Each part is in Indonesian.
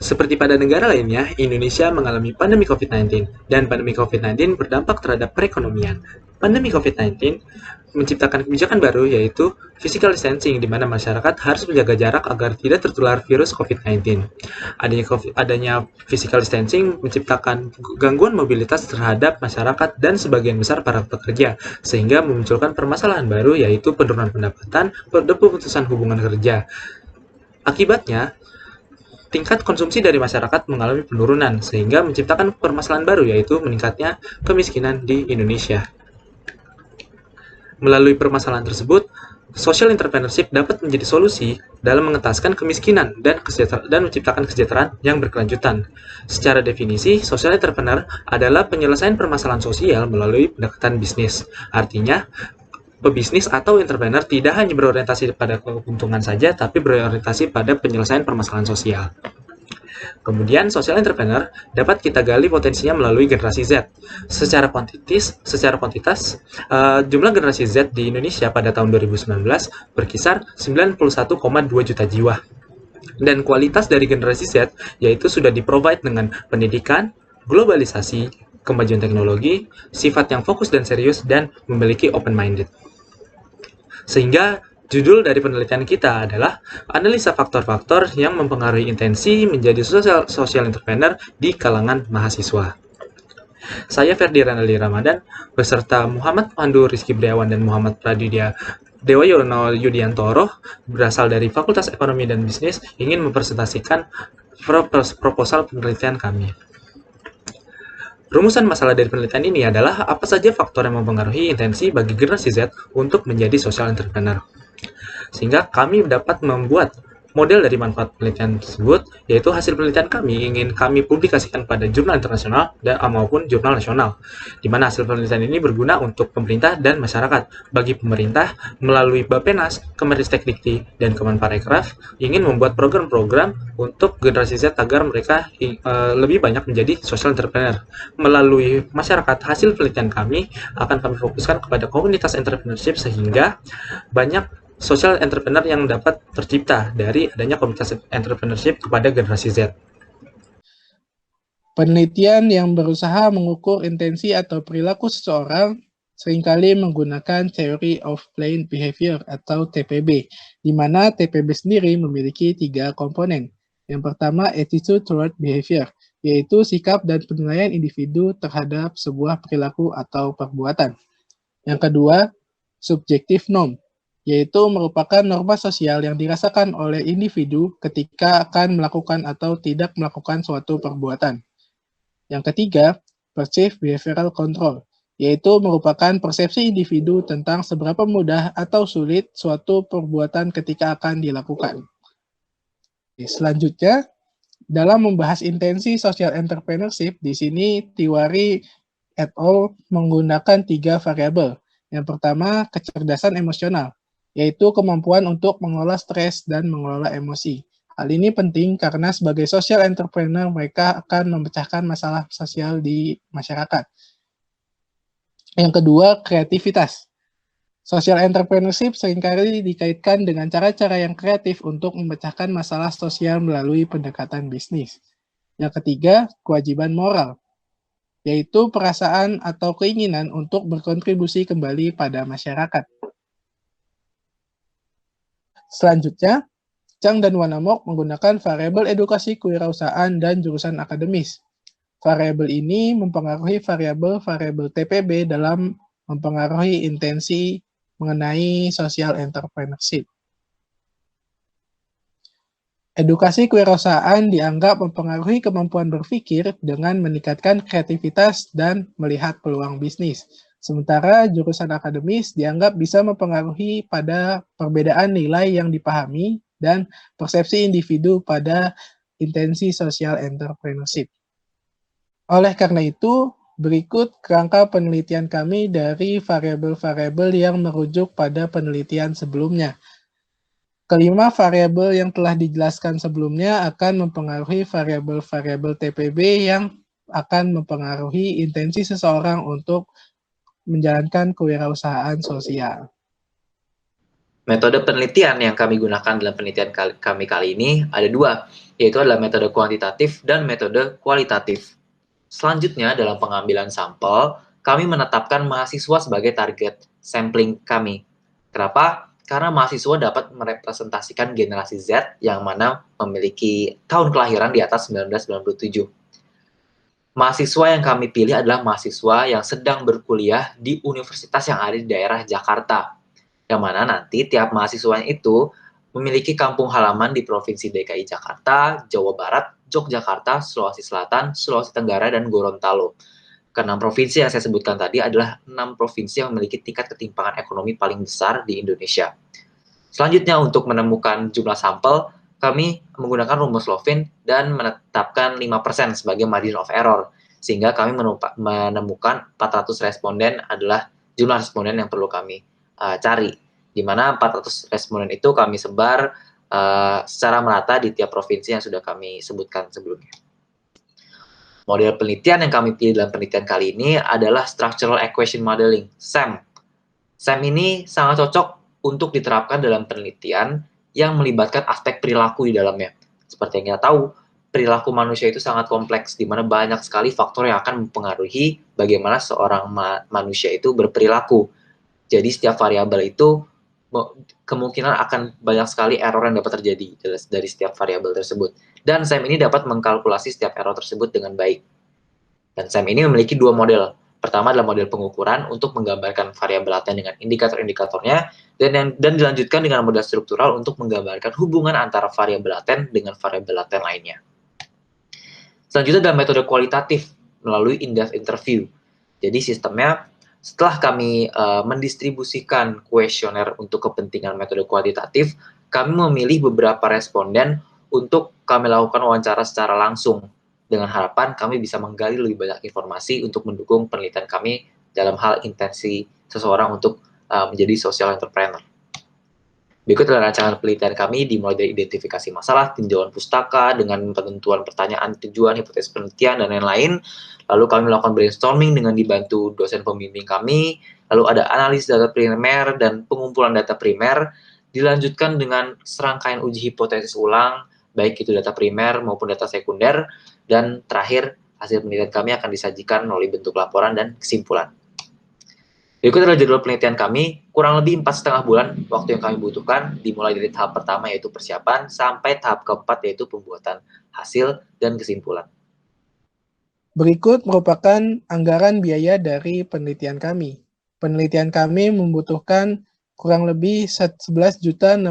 Seperti pada negara lainnya, Indonesia mengalami pandemi COVID-19, dan pandemi COVID-19 berdampak terhadap perekonomian. Pandemi COVID-19 menciptakan kebijakan baru, yaitu physical distancing, di mana masyarakat harus menjaga jarak agar tidak tertular virus COVID-19. Adanya physical distancing menciptakan gangguan mobilitas terhadap masyarakat dan sebagian besar para pekerja, sehingga memunculkan permasalahan baru, yaitu penurunan pendapatan pada pemutusan hubungan kerja. Akibatnya, tingkat konsumsi dari masyarakat mengalami penurunan, sehingga menciptakan permasalahan baru, yaitu meningkatnya kemiskinan di Indonesia. Melalui permasalahan tersebut, social entrepreneurship dapat menjadi solusi dalam mengentaskan kemiskinan dan menciptakan kesejahteraan yang berkelanjutan. Secara definisi, social entrepreneur adalah penyelesaian permasalahan sosial melalui pendekatan bisnis. Artinya, pebisnis atau entrepreneur tidak hanya berorientasi pada keuntungan saja, tapi berorientasi pada penyelesaian permasalahan sosial. Kemudian, social entrepreneur dapat kita gali potensinya melalui generasi Z. Secara kuantitas, jumlah generasi Z di Indonesia pada tahun 2019 berkisar 91,2 juta jiwa. Dan kualitas dari generasi Z yaitu sudah di-provide dengan pendidikan, globalisasi, kemajuan teknologi, sifat yang fokus dan serius, dan memiliki open-minded. Sehingga judul dari penelitian kita adalah analisa faktor-faktor yang mempengaruhi intensi menjadi social entrepreneur di kalangan mahasiswa. Saya Ferdi Ranaldi Ramadan beserta Muhammad Pandu Rizky Briawan dan Muhammad Pradidya Dewa Yono Yudiantoro berasal dari Fakultas Ekonomi dan Bisnis ingin mempresentasikan proposal penelitian kami. Rumusan masalah dari penelitian ini adalah apa saja faktor yang mempengaruhi intensi bagi generasi Z untuk menjadi social entrepreneur. Sehingga kami dapat membuat model dari manfaat penelitian tersebut, yaitu hasil penelitian kami ingin kami publikasikan pada jurnal internasional dan maupun jurnal nasional, di mana hasil penelitian ini berguna untuk pemerintah dan masyarakat. Bagi pemerintah, melalui Bappenas, Kemenristek-Dikti, dan Kemenparekraf, ingin membuat program-program untuk generasi Z agar mereka lebih banyak menjadi social entrepreneur. Melalui masyarakat, hasil penelitian kami akan kami fokuskan kepada komunitas entrepreneurship sehingga banyak social entrepreneur yang dapat tercipta dari adanya komunitas entrepreneurship kepada generasi Z. Penelitian yang berusaha mengukur intensi atau perilaku seseorang seringkali menggunakan Theory of Planned Behavior atau TPB, di mana TPB sendiri memiliki 3 komponen. Yang pertama, attitude toward behavior, yaitu sikap dan penilaian individu terhadap sebuah perilaku atau perbuatan. Yang kedua, subjective norm, yaitu merupakan norma sosial yang dirasakan oleh individu ketika akan melakukan atau tidak melakukan suatu perbuatan. Yang ketiga, perceived behavioral control, yaitu merupakan persepsi individu tentang seberapa mudah atau sulit suatu perbuatan ketika akan dilakukan. Selanjutnya, dalam membahas intensi social entrepreneurship, di sini Tiwari et al. Menggunakan 3 variabel. Yang pertama, kecerdasan emosional, yaitu kemampuan untuk mengelola stres dan mengelola emosi. Hal ini penting karena sebagai social entrepreneur mereka akan memecahkan masalah sosial di masyarakat. Yang kedua, kreativitas. Social entrepreneurship seringkali dikaitkan dengan cara-cara yang kreatif untuk memecahkan masalah sosial melalui pendekatan bisnis. Yang ketiga, kewajiban moral, yaitu perasaan atau keinginan untuk berkontribusi kembali pada masyarakat. Selanjutnya, Chang dan Wanamok menggunakan variabel edukasi kewirausahaan dan jurusan akademis. Variabel ini mempengaruhi variabel TPB dalam mempengaruhi intensi mengenai social entrepreneurship. Edukasi kewirausahaan dianggap mempengaruhi kemampuan berpikir dengan meningkatkan kreativitas dan melihat peluang bisnis. Sementara jurusan akademis dianggap bisa mempengaruhi pada perbedaan nilai yang dipahami dan persepsi individu pada intensi social entrepreneurship. Oleh karena itu, berikut kerangka penelitian kami dari variabel-variabel yang merujuk pada penelitian sebelumnya. Kelima variabel yang telah dijelaskan sebelumnya akan mempengaruhi variabel-variabel TPB yang akan mempengaruhi intensi seseorang untuk menjalankan kewirausahaan sosial. Metode penelitian yang kami gunakan dalam penelitian kami kali ini ada dua, yaitu adalah metode kuantitatif dan metode kualitatif. Selanjutnya, dalam pengambilan sampel, kami menetapkan mahasiswa sebagai target sampling kami. Kenapa? Karena mahasiswa dapat merepresentasikan generasi Z yang mana memiliki tahun kelahiran di atas 1997. Mahasiswa yang kami pilih adalah mahasiswa yang sedang berkuliah di universitas yang ada di daerah Jakarta, yang mana nanti tiap mahasiswanya itu memiliki kampung halaman di Provinsi DKI Jakarta, Jawa Barat, Yogyakarta, Sulawesi Selatan, Sulawesi Tenggara, dan Gorontalo. Keenam provinsi yang saya sebutkan tadi adalah 6 provinsi yang memiliki tingkat ketimpangan ekonomi paling besar di Indonesia. Selanjutnya, untuk menemukan jumlah sampel, kami menggunakan rumus Lovin dan menetapkan 5% sebagai margin of error, sehingga kami menemukan 400 responden adalah jumlah responden yang perlu kami cari, di mana 400 responden itu kami sebar secara merata di tiap provinsi yang sudah kami sebutkan sebelumnya. Model penelitian yang kami pilih dalam penelitian kali ini adalah Structural Equation Modeling, SEM. SEM ini sangat cocok untuk diterapkan dalam penelitian yang melibatkan aspek perilaku di dalamnya. Seperti yang kita tahu, perilaku manusia itu sangat kompleks, di mana banyak sekali faktor yang akan mempengaruhi bagaimana seorang manusia itu berperilaku. Jadi setiap variabel itu kemungkinan akan banyak sekali error yang dapat terjadi dari setiap variabel tersebut. Dan SEM ini dapat mengkalkulasi setiap error tersebut dengan baik. Dan SEM ini memiliki dua model. Pertama adalah model pengukuran untuk menggambarkan variabel laten dengan indikator-indikatornya, dan dilanjutkan dengan model struktural untuk menggambarkan hubungan antara variabel laten dengan variabel laten lainnya. Selanjutnya adalah metode kualitatif melalui in-depth interview. Jadi sistemnya, setelah kami mendistribusikan kuesioner untuk kepentingan metode kuantitatif, kami memilih beberapa responden untuk kami lakukan wawancara secara langsung, dengan harapan kami bisa menggali lebih banyak informasi untuk mendukung penelitian kami dalam hal intensi seseorang untuk menjadi social entrepreneur. Berikut adalah rancangan penelitian kami dimulai dari identifikasi masalah, tinjauan pustaka, dengan penentuan pertanyaan, tujuan, hipotesis penelitian, dan lain-lain. Lalu kami melakukan brainstorming dengan dibantu dosen pembimbing kami. Lalu ada analisis data primer dan pengumpulan data primer. Dilanjutkan dengan serangkaian uji hipotesis ulang, baik itu data primer maupun data sekunder. Dan terakhir, hasil penelitian kami akan disajikan melalui bentuk laporan dan kesimpulan. Berikut adalah jadwal penelitian kami, kurang lebih 4,5 bulan waktu yang kami butuhkan, dimulai dari tahap pertama yaitu persiapan, sampai tahap keempat yaitu pembuatan hasil dan kesimpulan. Berikut merupakan anggaran biaya dari penelitian kami. Penelitian kami membutuhkan kurang lebih 11.691.000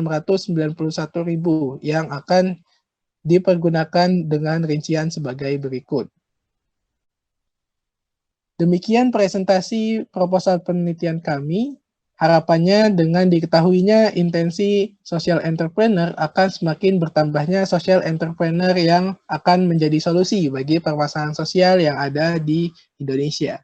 yang akan dipergunakan dengan rincian sebagai berikut. Demikian presentasi proposal penelitian kami. Harapannya dengan diketahuinya intensi social entrepreneur akan semakin bertambahnya social entrepreneur yang akan menjadi solusi bagi permasalahan sosial yang ada di Indonesia.